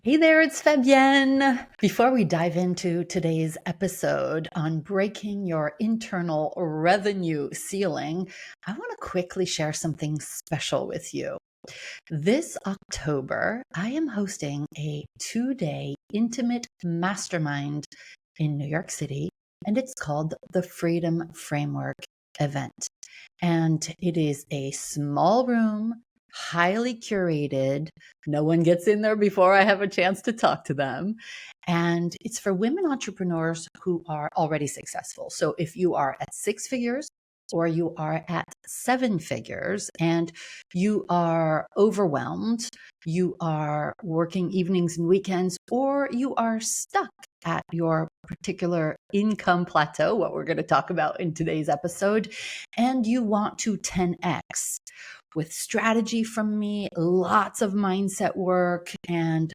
Hey there, it's Fabienne. Before we dive into today's episode on breaking your internal revenue ceiling, I want to quickly share something special with you. This October, I am hosting a 2-day intimate mastermind in New York City, and it's called the Freedom Framework event. And it is a small room, highly curated. No one gets in there before I have a chance to talk to them. And it's for women entrepreneurs who are already successful. So if you are at 6 figures, or you are at 7 figures and you are overwhelmed, you are working evenings and weekends, or you are stuck at your particular income plateau, what we're going to talk about in today's episode, and you want to 10x with strategy from me, lots of mindset work, and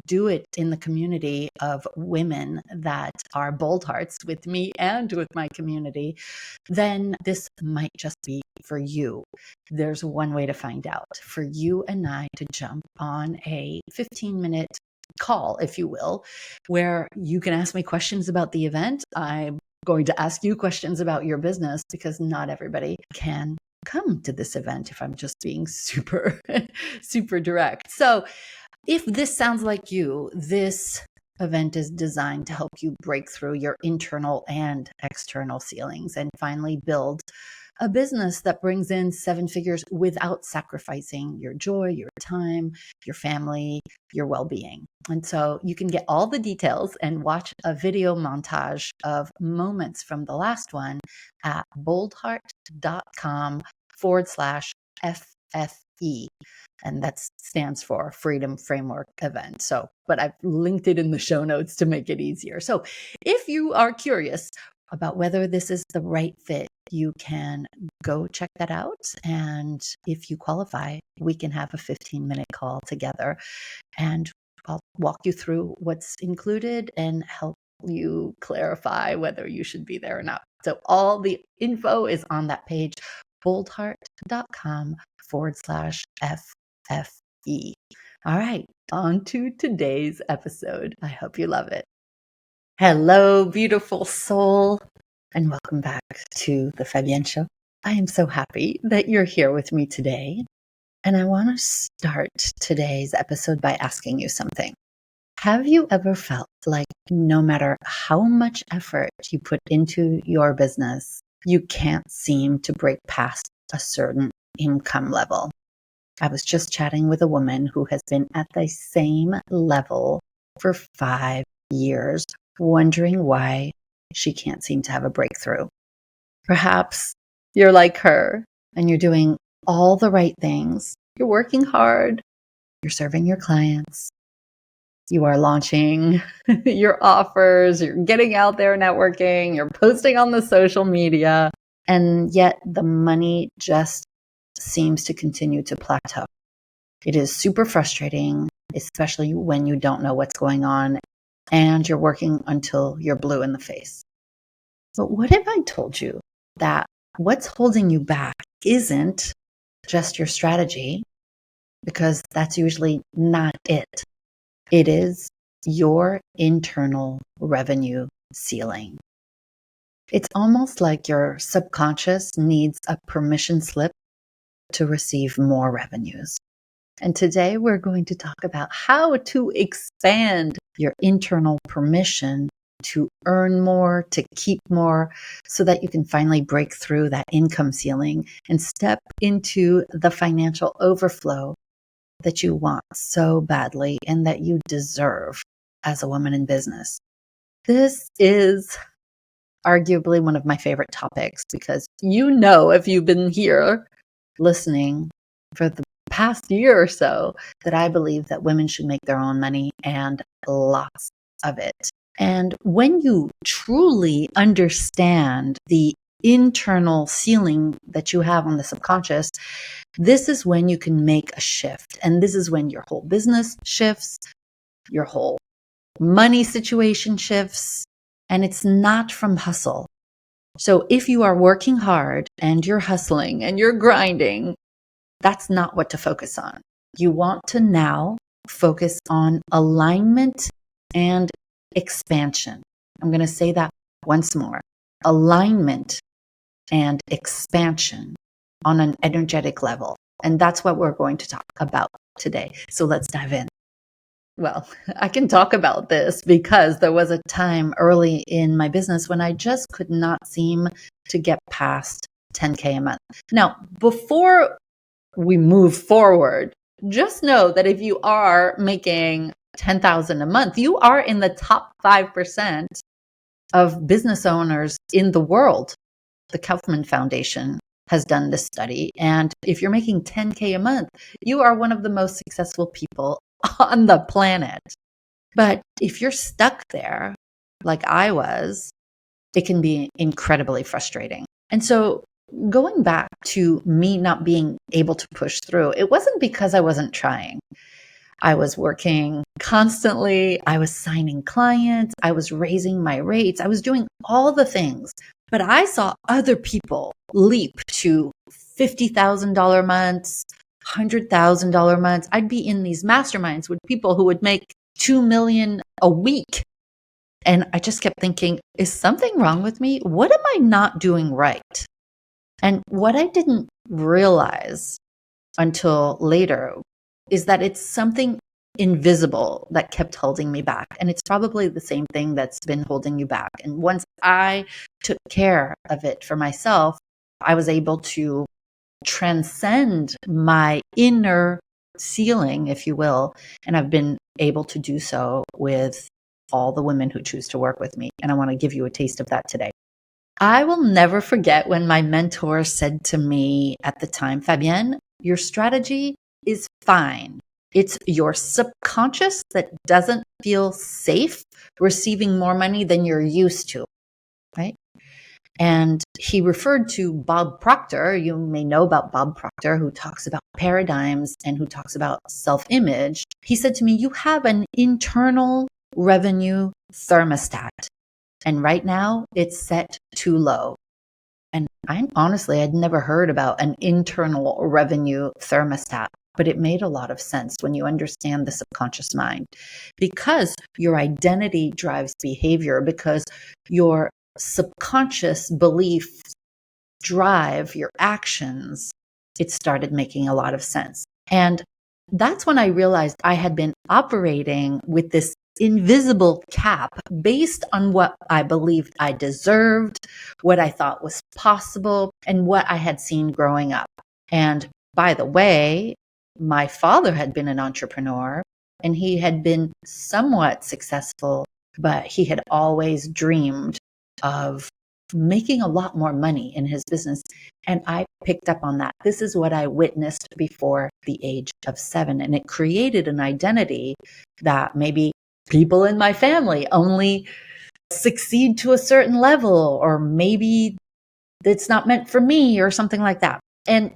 do it in the community of women that are Boldhearts with me and with my community, then this might just be for you. There's one way to find out: for you and I to jump on a 15-minute call, if you will, where you can ask me questions about the event. I'm going to ask you questions about your business because not everybody can come to this event, if I'm just being super, super direct. So if this sounds like you, this event is designed to help you break through your internal and external ceilings and finally build a business that brings in 7 figures without sacrificing your joy, your time, your family, your well-being. And so you can get all the details and watch a video montage of moments from the last one at boldheart.com/FFE. And that stands for Freedom Framework Event. So, but I've linked it in the show notes to make it easier. So if you are curious about whether this is the right fit, you can go check that out. And if you qualify, we can have a 15-minute call together and I'll walk you through what's included and help you clarify whether you should be there or not. So all the info is on that page, boldheart.com/FFE. All right, on to today's episode. I hope you love it. Hello, beautiful soul, and welcome back to the Fabienne Show. I am so happy that you're here with me today. And I want to start today's episode by asking you something. Have you ever felt like no matter how much effort you put into your business, you can't seem to break past a certain income level? I was just chatting with a woman who has been at the same level for 5 years, wondering why she can't seem to have a breakthrough. Perhaps you're like her and you're doing all the right things. You're working hard. You're serving your clients. You are launching your offers. You're getting out there networking. You're posting on the social media. And yet the money just seems to continue to plateau. It is super frustrating, especially when you don't know what's going on and you're working until you're blue in the face. But what if I told you that what's holding you back isn't just your strategy, because that's usually not it. It is your internal revenue ceiling. It's almost like your subconscious needs a permission slip to receive more revenues. And today we're going to talk about how to expand your internal permission to earn more, to keep more, so that you can finally break through that income ceiling and step into the financial overflow that you want so badly and that you deserve as a woman in business. This is arguably one of my favorite topics because if you've been here listening for the past year or so, that I believe that women should make their own money and lots of it. And when you truly understand the internal ceiling that you have on the subconscious, this is when you can make a shift. And this is when your whole business shifts, your whole money situation shifts, and it's not from hustle. So if you are working hard and you're hustling and you're grinding, that's not what to focus on. You want to now focus on alignment and expansion. I'm going to say that once more. Alignment and expansion on an energetic level. And that's what we're going to talk about today. So let's dive in. Well, I can talk about this because there was a time early in my business when I just could not seem to get past 10K a month. Now, before we move forward, just know that if you are making 10,000 a month, you are in the top 5% of business owners in the world. The Kaufman Foundation has done this study. And if you're making 10K a month, you are one of the most successful people on the planet. But if you're stuck there, like I was, it can be incredibly frustrating. And so going back to me not being able to push through, it wasn't because I wasn't trying. I was working constantly. I was signing clients. I was raising my rates. I was doing all the things. But I saw other people leap to $50,000 months, $100,000 months. I'd be in these masterminds with people who would make $2 million a week. And I just kept thinking, is something wrong with me? What am I not doing right? And what I didn't realize until later is that it's something invisible that kept holding me back. And it's probably the same thing that's been holding you back. And once I took care of it for myself, I was able to transcend my inner ceiling, if you will. And I've been able to do so with all the women who choose to work with me. And I want to give you a taste of that today. I will never forget when my mentor said to me at the time, Fabienne, your strategy is fine. It's your subconscious that doesn't feel safe receiving more money than you're used to, right? And he referred to Bob Proctor. You may know about Bob Proctor, who talks about paradigms and who talks about self-image. He said to me, you have an internal revenue thermostat. And right now it's set too low. And I'd never heard about an internal revenue thermostat, but it made a lot of sense when you understand the subconscious mind, because your identity drives behavior, because your subconscious beliefs drive your actions. It started making a lot of sense. And that's when I realized I had been operating with this invisible cap based on what I believed I deserved, what I thought was possible, and what I had seen growing up. And by the way, my father had been an entrepreneur and he had been somewhat successful, but he had always dreamed of making a lot more money in his business. And I picked up on that. This is what I witnessed before the age of 7. And it created an identity that maybe people in my family only succeed to a certain level, or maybe it's not meant for me or something like that. And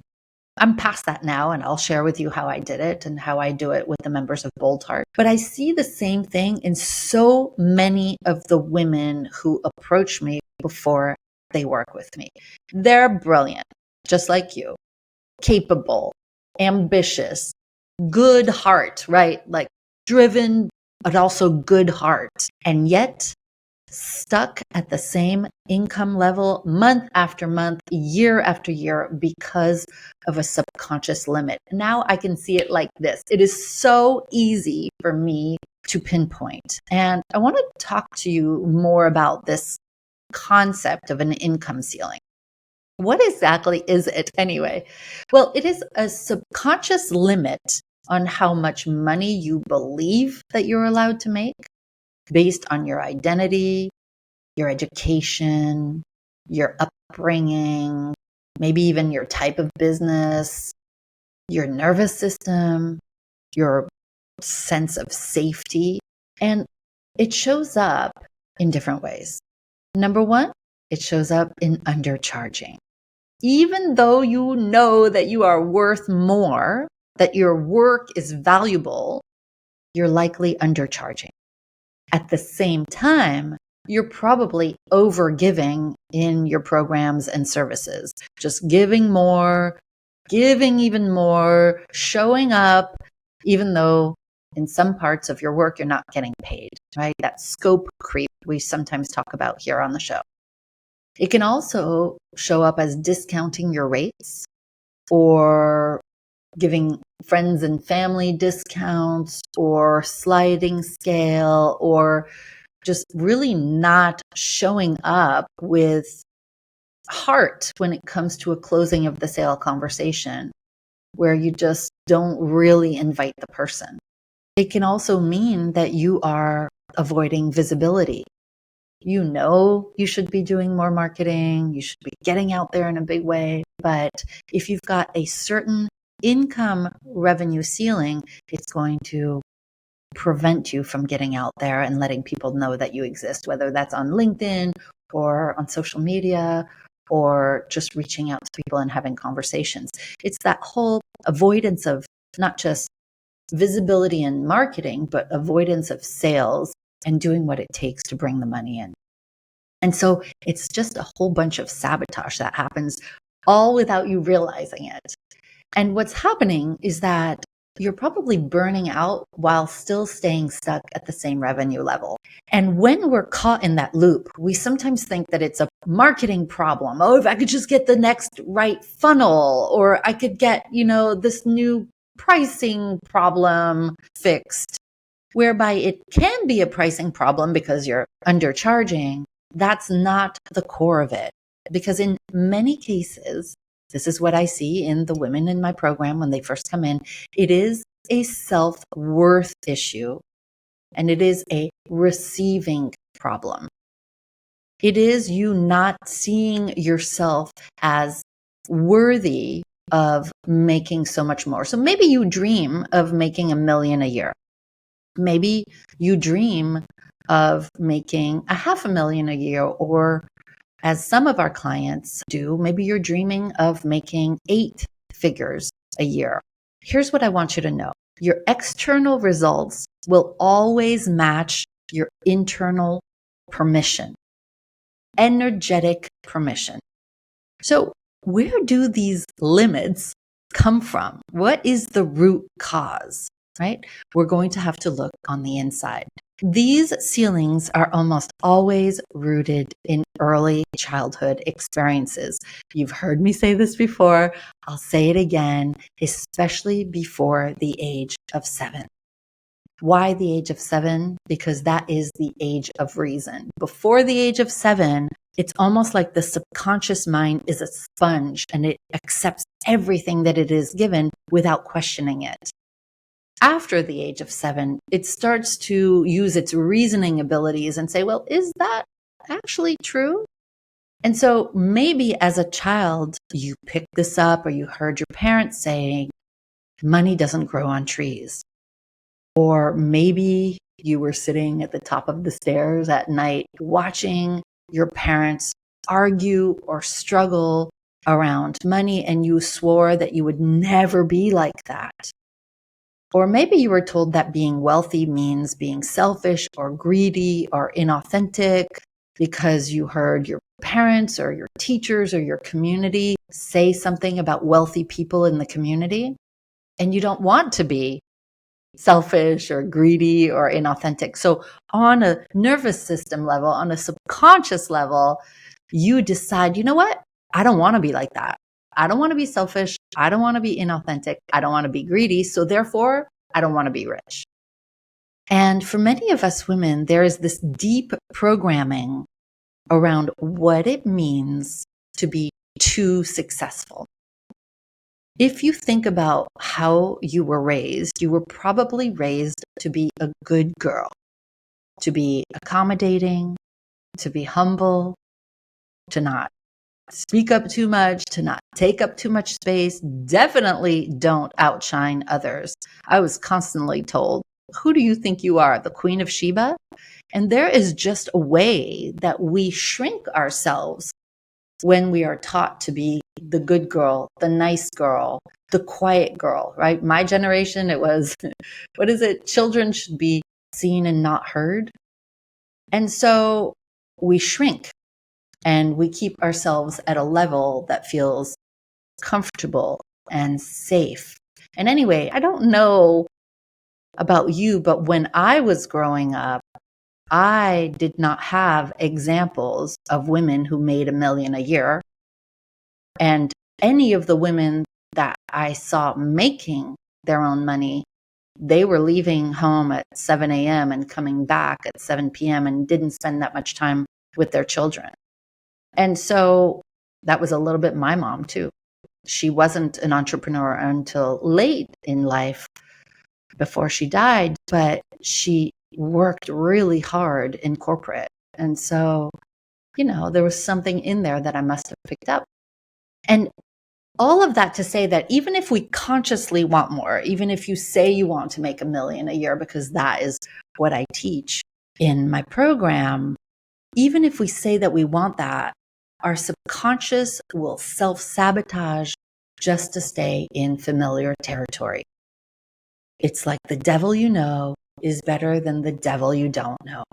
I'm past that now, and I'll share with you how I did it and how I do it with the members of Boldheart. But I see the same thing in so many of the women who approach me before they work with me. They're brilliant, just like you, capable, ambitious, good heart, right? Like driven, but also good heart. And yet stuck at the same income level month after month, year after year, because of a subconscious limit. Now I can see it like this. It is so easy for me to pinpoint. And I want to talk to you more about this concept of an income ceiling. What exactly is it anyway? Well, it is a subconscious limit on how much money you believe that you're allowed to make based on your identity, your education, your upbringing, maybe even your type of business, your nervous system, your sense of safety. And it shows up in different ways. Number one, it shows up in undercharging. Even though you know that you are worth more, that your work is valuable, you're likely undercharging. At the same time, you're probably overgiving in your programs and services, just giving more, giving even more, showing up, even though in some parts of your work, you're not getting paid, right? That scope creep we sometimes talk about here on the show. It can also show up as discounting your rates or giving friends and family discounts or sliding scale, or just really not showing up with heart when it comes to a closing of the sale conversation, where you just don't really invite the person. It can also mean that you are avoiding visibility. You know you should be doing more marketing, you should be getting out there in a big way, but if you've got a certain income revenue ceiling, it's going to prevent you from getting out there and letting people know that you exist, whether that's on LinkedIn or on social media or just reaching out to people and having conversations. It's that whole avoidance of not just visibility and marketing, but avoidance of sales and doing what it takes to bring the money in. And so it's just a whole bunch of sabotage that happens all without you realizing it. And what's happening is that you're probably burning out while still staying stuck at the same revenue level. And when we're caught in that loop, we sometimes think that it's a marketing problem. Oh, if I could just get the next right funnel, or I could get, this new pricing problem fixed, whereby it can be a pricing problem because you're undercharging. That's not the core of it. Because in many cases, this is what I see in the women in my program when they first come in. It is a self-worth issue, and it is a receiving problem. It is you not seeing yourself as worthy of making so much more. So maybe you dream of making $1 million a year. Maybe you dream of making $500,000 a year, or as some of our clients do, maybe you're dreaming of making 8 figures a year. Here's what I want you to know. Your external results will always match your internal permission, energetic permission. So where do these limits come from? What is the root cause, right? We're going to have to look on the inside. These ceilings are almost always rooted in early childhood experiences. You've heard me say this before. I'll say it again, especially before the age of 7. Why the age of 7? Because that is the age of reason. Before the age of 7, it's almost like the subconscious mind is a sponge and it accepts everything that it is given without questioning it. After the age of 7, it starts to use its reasoning abilities and say, well, is that actually true? And so maybe as a child, you picked this up, or you heard your parents saying, money doesn't grow on trees. Or maybe you were sitting at the top of the stairs at night watching your parents argue or struggle around money, and you swore that you would never be like that. Or maybe you were told that being wealthy means being selfish or greedy or inauthentic because you heard your parents or your teachers or your community say something about wealthy people in the community, and you don't want to be selfish or greedy or inauthentic. So on a nervous system level, on a subconscious level, you decide, you know what? I don't want to be like that. I don't want to be selfish. I don't want to be inauthentic. I don't want to be greedy. So therefore, I don't want to be rich. And for many of us women, there is this deep programming around what it means to be too successful. If you think about how you were raised, you were probably raised to be a good girl, to be accommodating, to be humble, to not speak up too much, to not take up too much space. Definitely don't outshine others. I was constantly told, who do you think you are, the Queen of Sheba? And there is just a way that we shrink ourselves when we are taught to be the good girl, the nice girl, the quiet girl, right? My generation, it was, what is it? Children should be seen and not heard. And so we shrink and we keep ourselves at a level that feels comfortable and safe. And anyway, I don't know about you, but when I was growing up, I did not have examples of women who made $1 million a year. And any of the women that I saw making their own money, they were leaving home at 7 a.m. and coming back at 7 p.m. and didn't spend that much time with their children. And so that was a little bit my mom too. She wasn't an entrepreneur until late in life before she died, but she worked really hard in corporate. And so, there was something in there that I must have picked up. And all of that to say that even if we consciously want more, even if you say you want to make $1 million a year, because that is what I teach in my program, even if we say that we want that, our subconscious will self-sabotage just to stay in familiar territory. It's like the devil you know is better than the devil you don't know.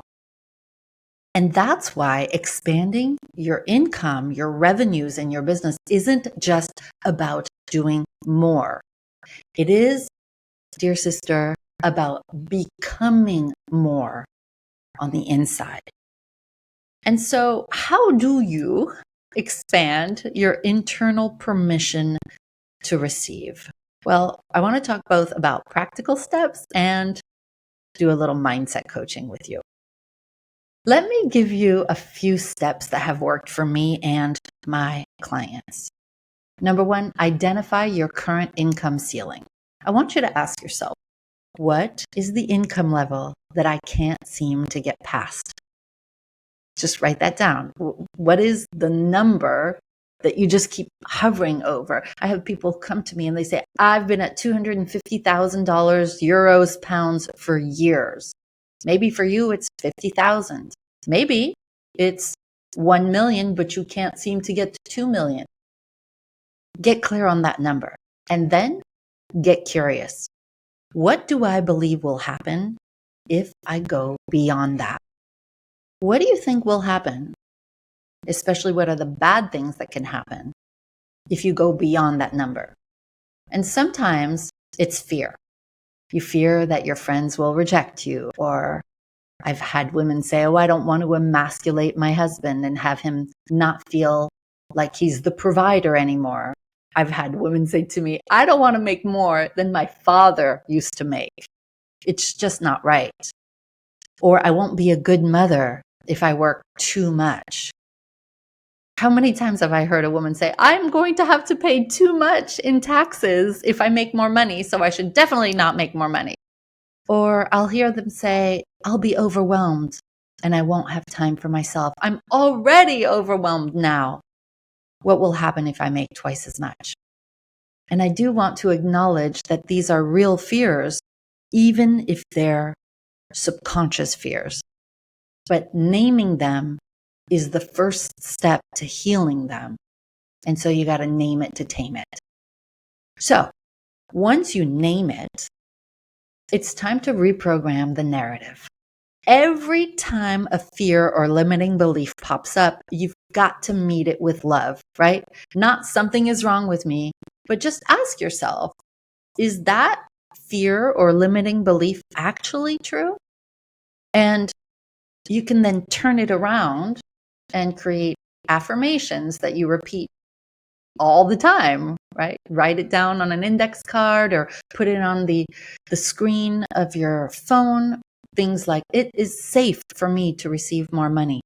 And that's why expanding your income, your revenues in your business isn't just about doing more. It is, dear sister, about becoming more on the inside. And so how do you expand your internal permission to receive? Well, I want to talk both about practical steps and do a little mindset coaching with you. Let me give you a few steps that have worked for me and my clients. Number one, identify your current income ceiling. I want you to ask yourself, what is the income level that I can't seem to get past? Just write that down. What is the number that you just keep hovering over? I have people come to me and they say, I've been at $250,000, euros, pounds for years. Maybe for you, it's 50,000. Maybe it's 1 million, but you can't seem to get to 2 million. Get clear on that number and then get curious. What do I believe will happen if I go beyond that? What do you think will happen? Especially what are the bad things that can happen if you go beyond that number? And sometimes it's fear. You fear that your friends will reject you, or I've had women say, I don't want to emasculate my husband and have him not feel like he's the provider anymore. I've had women say to me, I don't want to make more than my father used to make. It's just not right. Or I won't be a good mother if I work too much. How many times have I heard a woman say, I'm going to have to pay too much in taxes if I make more money, so I should definitely not make more money. Or I'll hear them say, I'll be overwhelmed and I won't have time for myself. I'm already overwhelmed now. What will happen if I make twice as much? And I do want to acknowledge that these are real fears, even if they're subconscious fears. But naming them is the first step to healing them. And so you got to name it to tame it. So once you name it, it's time to reprogram the narrative. Every time a fear or limiting belief pops up, you've got to meet it with love, right? Not something is wrong with me, but just ask yourself, is that fear or limiting belief actually true? And you can then turn it around and create affirmations that you repeat all the time, right? Write it down on an index card or put it on the screen of your phone. Things like, it is safe for me to receive more money.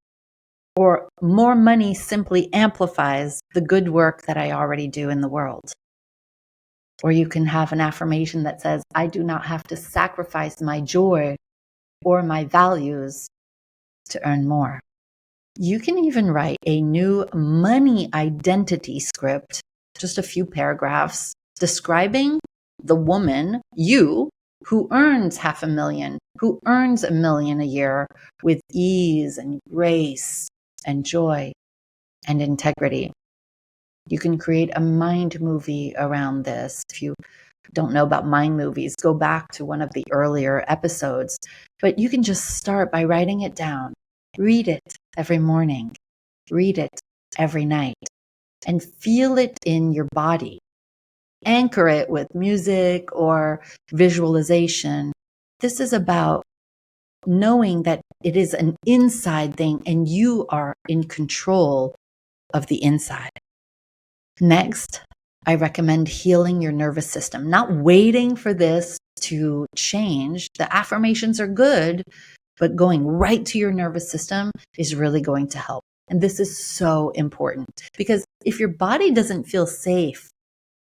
Or more money simply amplifies the good work that I already do in the world. Or you can have an affirmation that says, I do not have to sacrifice my joy or my values to earn more. You can even write a new money identity script, just a few paragraphs, describing the woman, you, who earns $500,000, who earns $1 million a year with ease and grace and joy and integrity. You can create a mind movie around this. If you don't know about mind movies, go back to one of the earlier episodes. But you can just start by writing it down. Read it every morning. Read it every night. And feel it in your body. Anchor it with music or visualization This is about knowing that it is an inside thing and you are in control of the inside. Next, I recommend healing your nervous system, not waiting for this to change. The affirmations are good, but going right to your nervous system is really going to help. And this is so important because if your body doesn't feel safe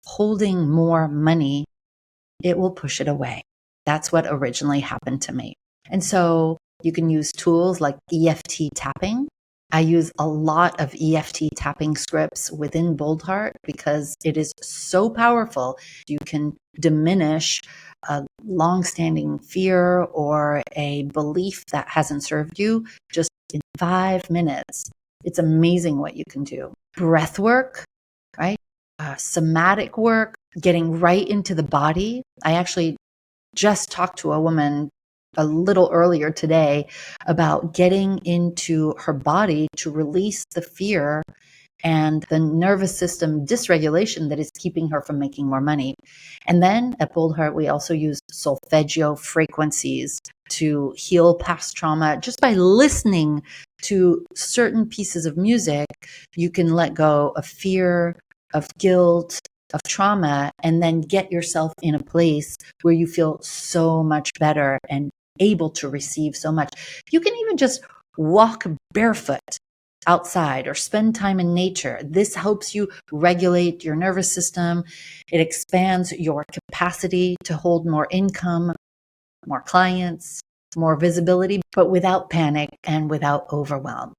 holding more money, it will push it away. That's what originally happened to me. And so you can use tools like EFT tapping. I use a lot of EFT tapping scripts within Boldheart because it is so powerful. You can diminish a long-standing fear or a belief that hasn't served you just in 5 minutes. It's amazing what you can do. Breath work, right? Somatic work, getting right into the body. I actually just talked to a woman a little earlier today about getting into her body to release the fear and the nervous system dysregulation that is keeping her from making more money. And then at Boldheart, we also use solfeggio frequencies to heal past trauma. Just by listening to certain pieces of music, you can let go of fear, of guilt, of trauma, and then get yourself in a place where you feel so much better and able to receive so much. You can even just walk barefoot outside or spend time in nature. This helps you regulate your nervous system. It expands your capacity to hold more income, more clients, more visibility, but without panic and without overwhelm.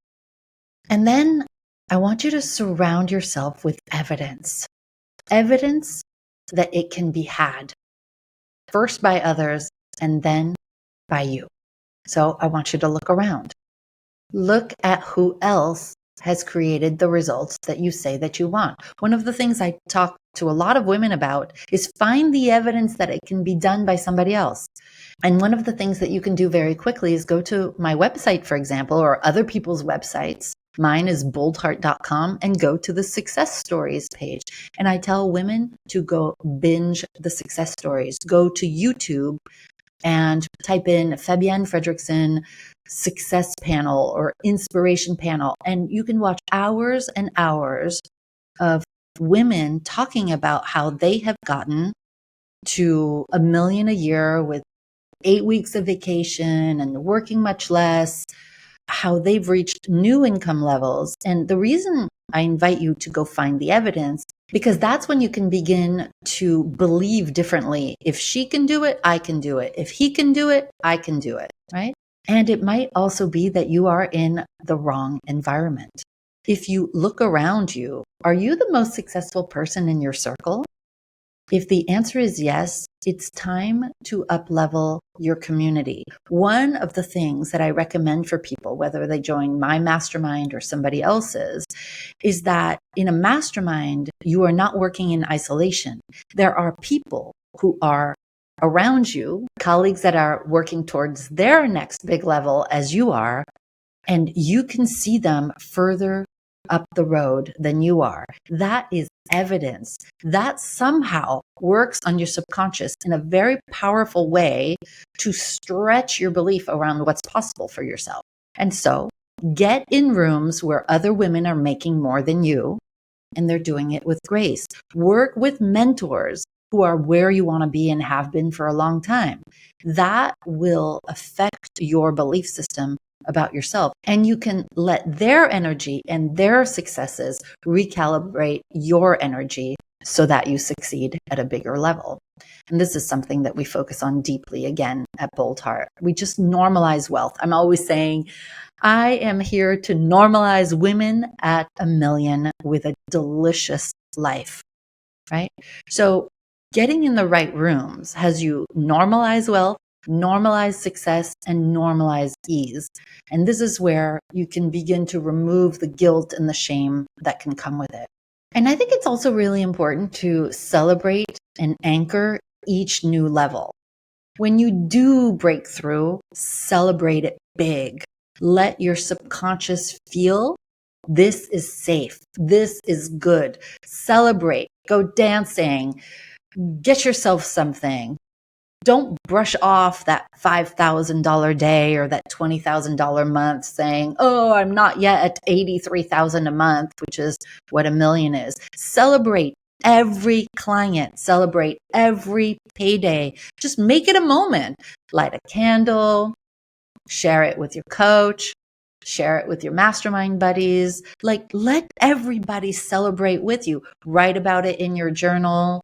And then I want you to surround yourself with evidence that it can be had, first by others and then by you. So I want you to look around. Look at who else has created the results that you say that you want. One of the things I talk to a lot of women about is find the evidence that it can be done by somebody else. And one of the things that you can do very quickly is go to my website, for example, or other people's websites. Mine is boldheart.com, and go to the success stories page. And I tell women to go binge the success stories. Go to YouTube and type in Fabienne Fredrickson success panel or inspiration panel. And you can watch hours and hours of women talking about how they have gotten to $1 million a year with 8 weeks of vacation and working much less, how they've reached new income levels. And the reason I invite you to go find the evidence, because that's when you can begin to believe differently. If she can do it, I can do it. If he can do it, I can do it, right? And it might also be that you are in the wrong environment. If you look around you, are you the most successful person in your circle? If the answer is yes, it's time to up-level your community. One of the things that I recommend for people, whether they join my mastermind or somebody else's, is that in a mastermind, you are not working in isolation. There are people who are around you, colleagues that are working towards their next big level as you are, and you can see them further up the road than you are. That is evidence that somehow works on your subconscious in a very powerful way to stretch your belief around what's possible for yourself. And so get in rooms where other women are making more than you and they're doing it with grace. Work with mentors who are where you want to be and have been for a long time. That will affect your belief system about yourself. And you can let their energy and their successes recalibrate your energy so that you succeed at a bigger level. And this is something that we focus on deeply again at Boldheart. We just normalize wealth. I'm always saying, I am here to normalize women at $1 million with a delicious life, right? So getting in the right rooms has you normalize wealth, normalize success, and normalize ease. And this is where you can begin to remove the guilt and the shame that can come with it. And I think it's also really important to celebrate and anchor each new level. When you do break through, celebrate it big. Let your subconscious feel this is safe. This is good. Celebrate. Go dancing. Get yourself something. Don't brush off that $5,000 day or that $20,000 month saying, oh, I'm not yet at $83,000 a month, which is what $1 million is. Celebrate every client, celebrate every payday. Just make it a moment. Light a candle, share it with your coach, share it with your mastermind buddies. Like, let everybody celebrate with you. Write about it in your journal.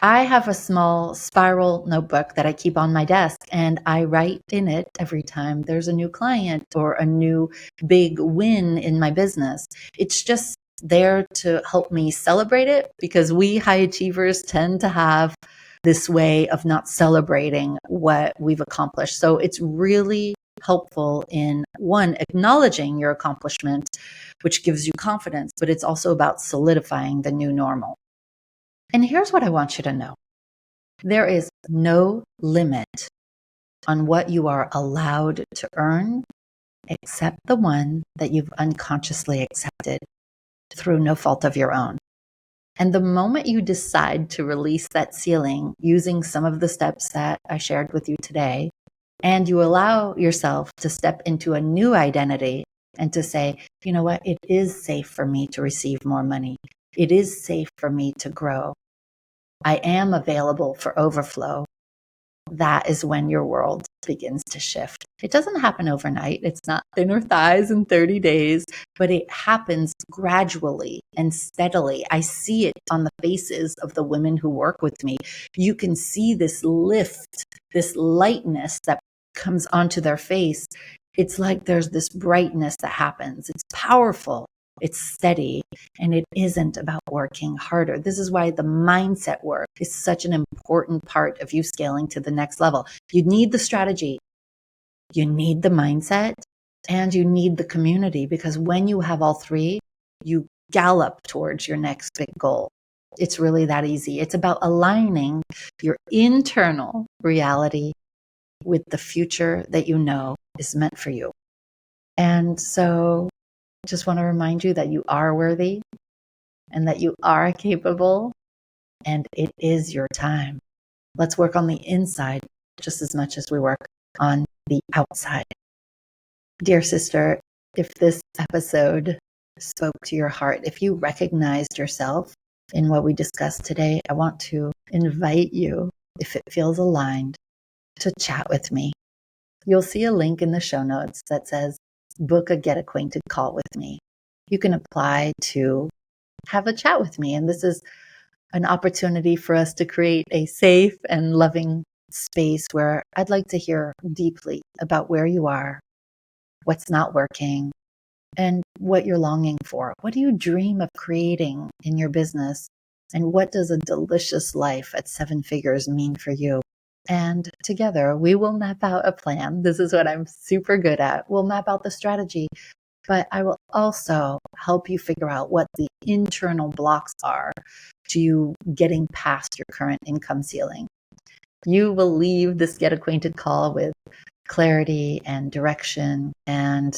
I have a small spiral notebook that I keep on my desk, and I write in it every time there's a new client or a new big win in my business. It's just there to help me celebrate it, because we high achievers tend to have this way of not celebrating what we've accomplished. So it's really helpful in, one, acknowledging your accomplishment, which gives you confidence, but it's also about solidifying the new normal. And here's what I want you to know. There is no limit on what you are allowed to earn except the one that you've unconsciously accepted through no fault of your own. And the moment you decide to release that ceiling using some of the steps that I shared with you today, and you allow yourself to step into a new identity and to say, you know what, it is safe for me to receive more money. It is safe for me to grow. I am available for overflow. That is when your world begins to shift. It doesn't happen overnight. It's not thinner thighs in 30 days, but it happens gradually and steadily. I see it on the faces of the women who work with me. You can see this lift, this lightness that comes onto their face. It's like there's this brightness that happens. It's powerful. It's steady, and it isn't about working harder. This is why the mindset work is such an important part of you scaling to the next level. You need the strategy, you need the mindset, and you need the community, because when you have all three, you gallop towards your next big goal. It's really that easy. It's about aligning your internal reality with the future that you know is meant for you. And so just want to remind you that you are worthy and that you are capable, and it is your time. Let's work on the inside just as much as we work on the outside. Dear sister, if this episode spoke to your heart, if you recognized yourself in what we discussed today, I want to invite you, if it feels aligned, to chat with me. You'll see a link in the show notes that says, book a get acquainted call with me. You can apply to have a chat with me. And this is an opportunity for us to create a safe and loving space where I'd like to hear deeply about where you are, what's not working, and what you're longing for. What do you dream of creating in your business? And what does a delicious life at 7 figures mean for you? And together we will map out a plan. This is what I'm super good at. We'll map out the strategy, but I will also help you figure out what the internal blocks are to you getting past your current income ceiling. You will leave this get acquainted call with clarity and direction and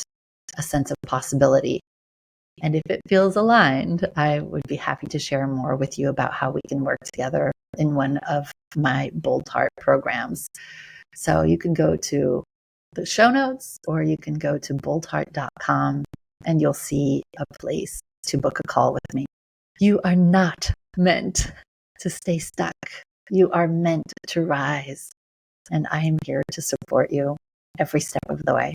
a sense of possibility. And if it feels aligned, I would be happy to share more with you about how we can work together in one of my Boldheart programs. So you can go to the show notes, or you can go to boldheart.com and you'll see a place to book a call with me. You are not meant to stay stuck. You are meant to rise. And I am here to support you every step of the way.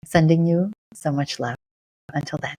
Sending you so much love. Until then.